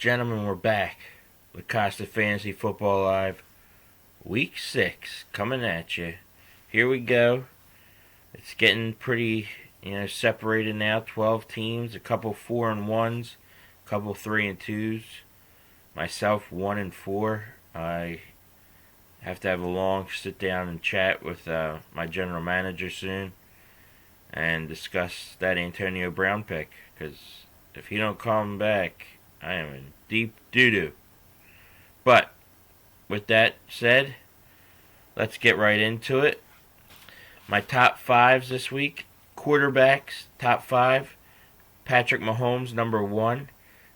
Gentlemen, we're back. Lacosta Fantasy Football Live, Week 6, coming at you. Here we go. It's getting pretty, separated now. 12 teams, a couple 4-1s, a couple 3-2s. Myself, 1-4. I have to have a long sit down and chat with my general manager soon and discuss that Antonio Brown pick, because if he don't come back, I am in deep doo-doo. But with that said, let's get right into it. My top fives this week: quarterbacks, top 5. Patrick Mahomes, number 1.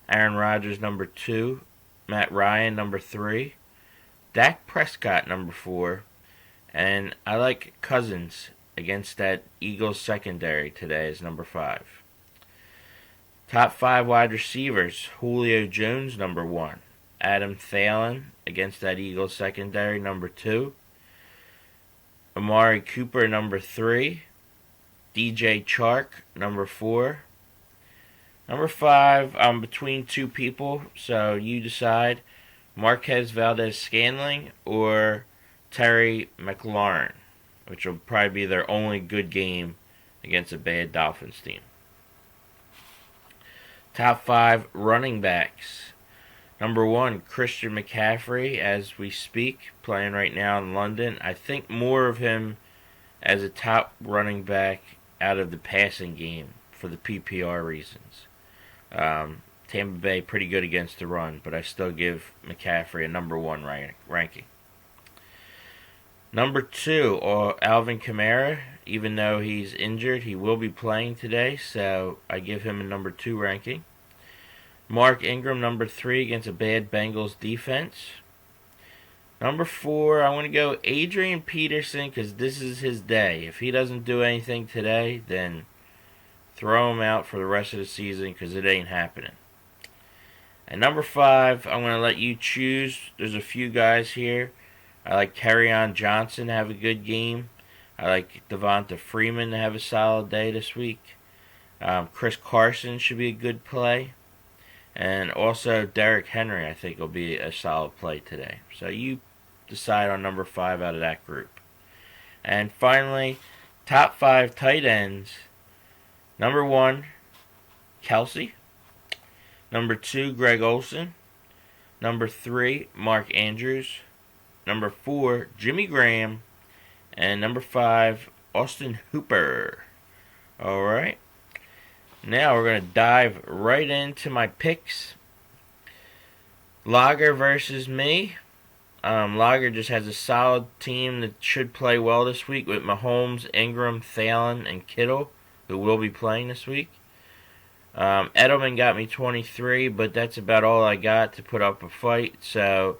Aaron Rodgers, number 2. Matt Ryan, number 3. Dak Prescott, number 4. And I like Cousins against that Eagles secondary today as number 5. Top 5 wide receivers: Julio Jones, number 1. Adam Thielen against that Eagles secondary, number 2. Amari Cooper, number 3. DJ Chark, number 4. Number 5, I'm between two people, so you decide: Marquez Valdez-Scantling or Terry McLaurin, which will probably be their only good game against a bad Dolphins team. Top 5 running backs. Number 1, Christian McCaffrey, as we speak, playing right now in London. I think more of him as a top running back out of the passing game for the PPR reasons. Tampa Bay pretty good against the run, but I still give McCaffrey a number 1 ranking. Number 2, Alvin Kamara. Even though he's injured, he will be playing today, so I give him a number 2 ranking. Mark Ingram, number 3, against a bad Bengals defense. Number 4, I want to go Adrian Peterson, because this is his day. If he doesn't do anything today, then throw him out for the rest of the season, because it ain't happening. And number 5, I'm going to let you choose. There's a few guys here. I like Kerryon Johnson to have a good game. I like Devonta Freeman to have a solid day this week. Chris Carson should be a good play. And also Derrick Henry, I think, will be a solid play today. So you decide on number 5 out of that group. And finally, top 5 tight ends. Number 1, Kelsey. Number 2, Greg Olsen. Number 3, Mark Andrews. Number 4, Jimmy Graham. And number 5, Austin Hooper. Alright. Now we're going to dive right into my picks. Lager versus me. Lager just has a solid team that should play well this week with Mahomes, Ingram, Thielen, and Kittle, who will be playing this week. Edelman got me 23, but that's about all I got to put up a fight. So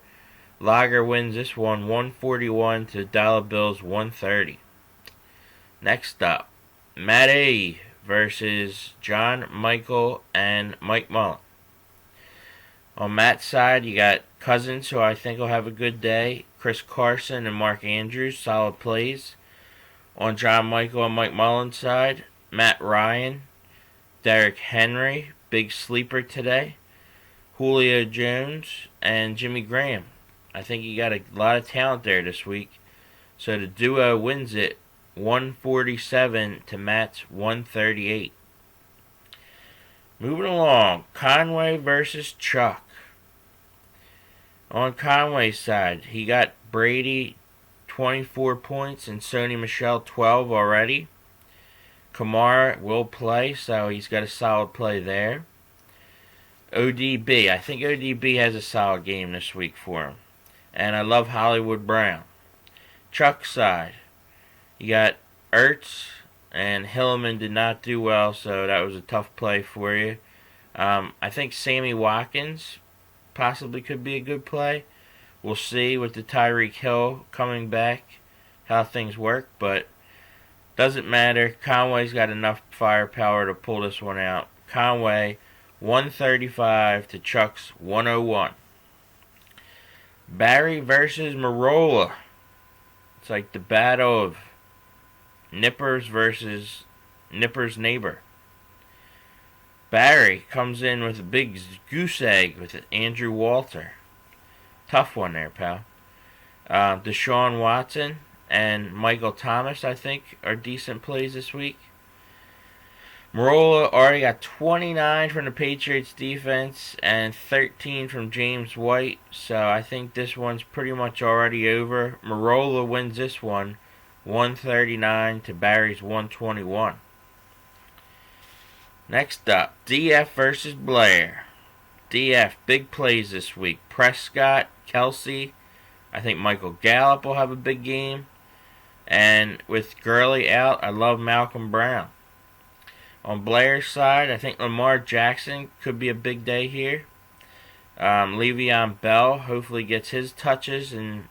Lager wins this one, 141 to Dollar Bills 130. Next up, Matt A versus John, Michael, and Mike Mullen. On Matt's side, you got Cousins, who I think will have a good day. Chris Carson and Mark Andrews, solid plays. On John, Michael, and Mike Mullen's side, Matt Ryan, Derrick Henry, big sleeper today. Julio Jones, and Jimmy Graham. I think you got a lot of talent there this week. So the duo wins it, 147 to Matt's 138. Moving along, Conway versus Chuck. On Conway's side, he got Brady 24 points and Sony Michel 12 already. Kamara will play, so he's got a solid play there. ODB, I think ODB has a solid game this week for him. And I love Hollywood Brown. Chuck's side, you got Ertz, and Hillman did not do well, so that was a tough play for you. I think Sammy Watkins possibly could be a good play. We'll see with the Tyreek Hill coming back how things work, but doesn't matter. Conway's got enough firepower to pull this one out. Conway, 135 to Chuck's 101. Barry versus Marola. It's like the battle of Nippers versus Nipper's neighbor. Barry comes in with a big goose egg with Andrew Walter. Tough one there, pal. Deshaun Watson and Michael Thomas, I think, are decent plays this week. Marola already got 29 from the Patriots defense and 13 from James White, so I think this one's pretty much already over. Marola wins this one 139 to Barry's 121. Next up, DF versus Blair. DF, big plays this week. Prescott, Kelsey. I think Michael Gallup will have a big game. And with Gurley out, I love Malcolm Brown. On Blair's side, I think Lamar Jackson could be a big day here. Le'Veon Bell hopefully gets his touches, and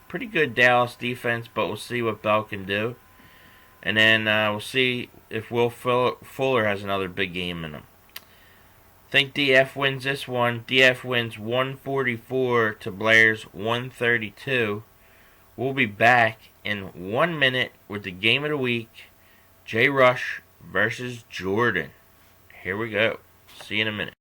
pretty good Dallas defense, but we'll see what Bell can do. And then we'll see if Will Fuller has another big game in him. I think DF wins this one. DF wins 144 to Blair's 132. We'll be back in 1 minute with the game of the week. Jay Rush versus Jordan. Here we go. See you in a minute.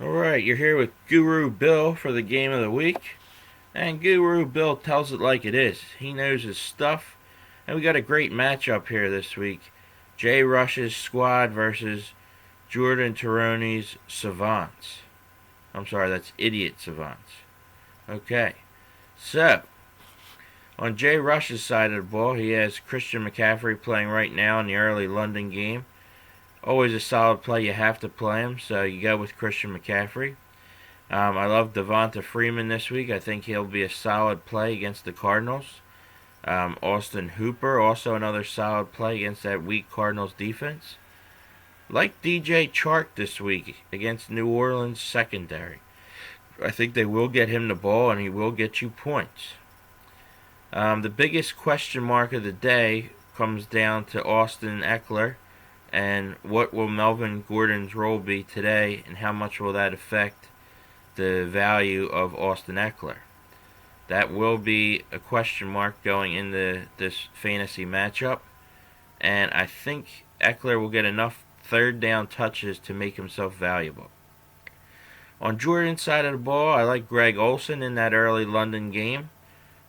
Alright, you're here with Guru Bill for the game of the week. And Guru Bill tells it like it is. He knows his stuff. And we got a great matchup here this week. Jay Rush's squad versus Jordan Tarone's Savants. I'm sorry, that's Idiot Savants. Okay. So, on Jay Rush's side of the ball, he has Christian McCaffrey playing right now in the early London game. Always a solid play. You have to play him, so you go with Christian McCaffrey. I love Devonta Freeman this week. I think he'll be a solid play against the Cardinals. Austin Hooper, also another solid play against that weak Cardinals defense. Like DJ Chark this week against New Orleans secondary. I think they will get him the ball and he will get you points. The biggest question mark of the day comes down to Austin Eckler and what will Melvin Gordon's role be today and how much will that affect the value of Austin Eckler. That will be a question mark going into this fantasy matchup. And I think Eckler will get enough third down touches to make himself valuable. On Jordan's side of the ball, I like Greg Olsen in that early London game.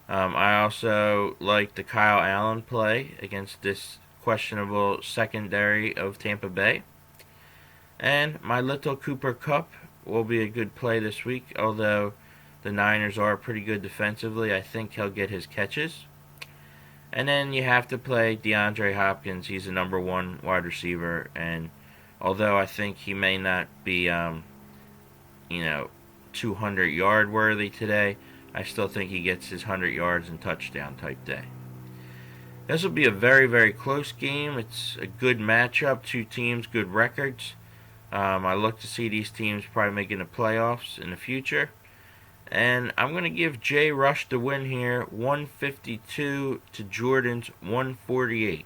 I also like the Kyle Allen play against this questionable secondary of Tampa Bay. And my little Cooper Kupp will be a good play this week, although the Niners are pretty good defensively. I think he'll get his catches. And then you have to play DeAndre Hopkins. He's the number one wide receiver. And although I think he may not be, 200-yard worthy today, I still think he gets his 100 yards and touchdown type day. This will be a very, very close game. It's a good matchup. Two teams, good records. I look to see these teams probably making the playoffs in the future. And I'm going to give Jay Rush the win here, 152 to Jordan's 148.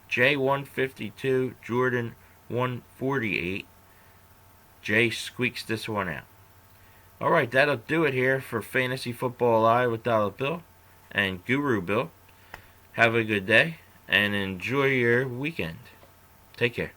Jay 152, Jordan 148. Jay squeaks this one out. Alright, that'll do it here for Fantasy Football Live with Dollar Bill and Guru Bill. Have a good day and enjoy your weekend. Take care.